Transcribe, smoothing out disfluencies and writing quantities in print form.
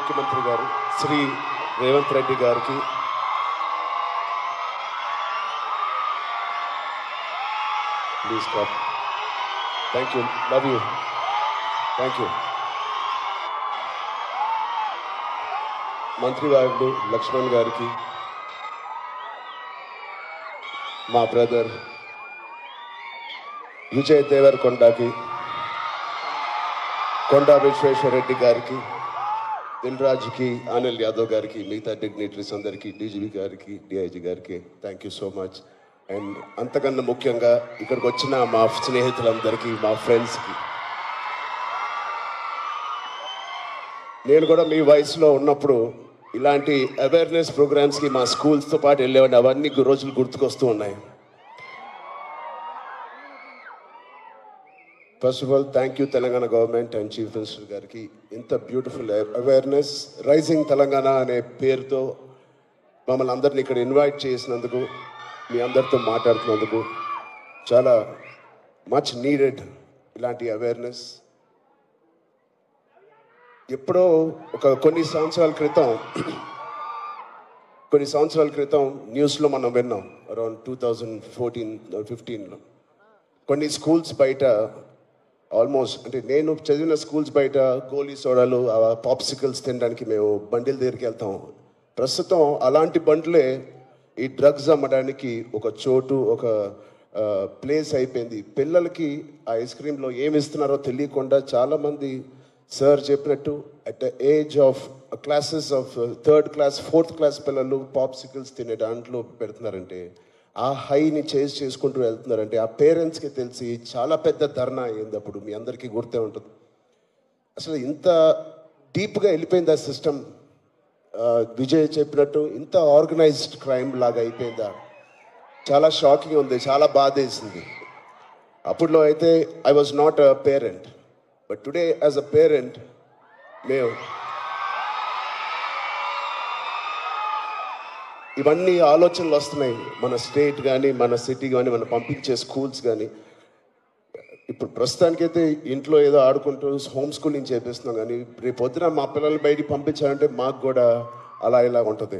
ముఖ్యమంత్రి గారు శ్రీ రేవంత్ రెడ్డి గారికి please come. Thank you, love you, thank you. మంత్రివారుడు Laxman గారికి, మా బ్రదర్ విజయ్ దేవరకొండకి, కొండా విశ్వేశ్వరరెడ్డి గారికి, దిల్రాజ్కి, ఆనిల్ యాదవ్ గారికి, మిగతా డిగ్నిటరీస్ అందరికీ, డీజీపీ గారికి, డిఐజీ గారికి thank you so much. And అంతకన్నా ముఖ్యంగా ఇక్కడికి వచ్చిన మా స్నేహితులందరికీ, మా ఫ్రెండ్స్కి, నేను కూడా మీ వయసులో ఉన్నప్పుడు ఇలాంటి అవేర్నెస్ ప్రోగ్రామ్స్కి మా స్కూల్స్తో పాటు వెళ్ళేవాడిని. అవన్నీ రోజులు గుర్తుకొస్తూ ఉన్నాయి. First of all thank you Telangana government and chief minister గారికి. ఇంత బ్యూటిఫుల్ అవేర్నెస్ రైజింగ్ తెలంగాణ అనే పేరుతో మమ్మల్ని అందరిని ఇక్కడ ఇన్వైట్ చేసినందుకు, మీ అందరితో మాట్లాడుతున్నందుకు చాలా మచ్ నీడెడ్ ఇలాంటి అవేర్నెస్. ఎప్పుడో కొన్ని సంవత్సరాల క్రితం న్యూస్లో మనం విన్నాం, అరౌండ్ 2014-15లో కొన్ని స్కూల్స్ బయట ఆల్మోస్ట్, అంటే నేను చదివిన స్కూల్స్ బయట గోలీ సోడాలు, పాప్సికల్స్ తినడానికి మేము బండిల దగ్గరికి వెళ్తాం. ప్రస్తుతం అలాంటి బండ్లే ఈ డ్రగ్స్ అమ్మడానికి ఒక చోటు, ఒక ప్లేస్ అయిపోయింది. పిల్లలకి ఆ ఐస్ క్రీమ్లో ఏమి ఇస్తున్నారో తెలియకుండా చాలామంది సార్ చెప్పినట్టు at the age of classes of 3rd class 4th class పిల్లలు పాప్సికల్స్ తినే దాంట్లో పెడుతున్నారంటే, ఆ హైని చేజ్ చేసుకుంటూ వెళ్తున్నారంటే ఆ పేరెంట్స్కి తెలిసి చాలా పెద్ద ధర్నా అయ్యింది. అప్పుడు మీ అందరికీ గుర్తే ఉంటుంది. అసలు ఇంత డీప్గా వెళ్ళిపోయింది ఆ సిస్టమ్. విజయ్ చెప్పినట్టు ఇంత ఆర్గనైజ్డ్ క్రైమ్ లాగా అయిపోయిందా? చాలా షాకింగ్ ఉంది, చాలా బాధ వేసింది. అప్పుడులో అయితే I was not a parent, but today as a parent మేము ఇవన్నీ ఆలోచనలు వస్తున్నాయి. మన స్టేట్ కానీ, మన సిటీ కానీ, మనం పంపించే స్కూల్స్ కానీ. ఇప్పుడు ప్రస్తుతానికైతే ఇంట్లో ఏదో ఆడుకుంటూ హోమ్ స్కూలింగ్ చేపిస్తున్నాం, కానీ రేపు పొద్దున మా పిల్లల్ని బయటికి పంపించాలంటే మాకు కూడా అలా ఇలా ఉంటుంది.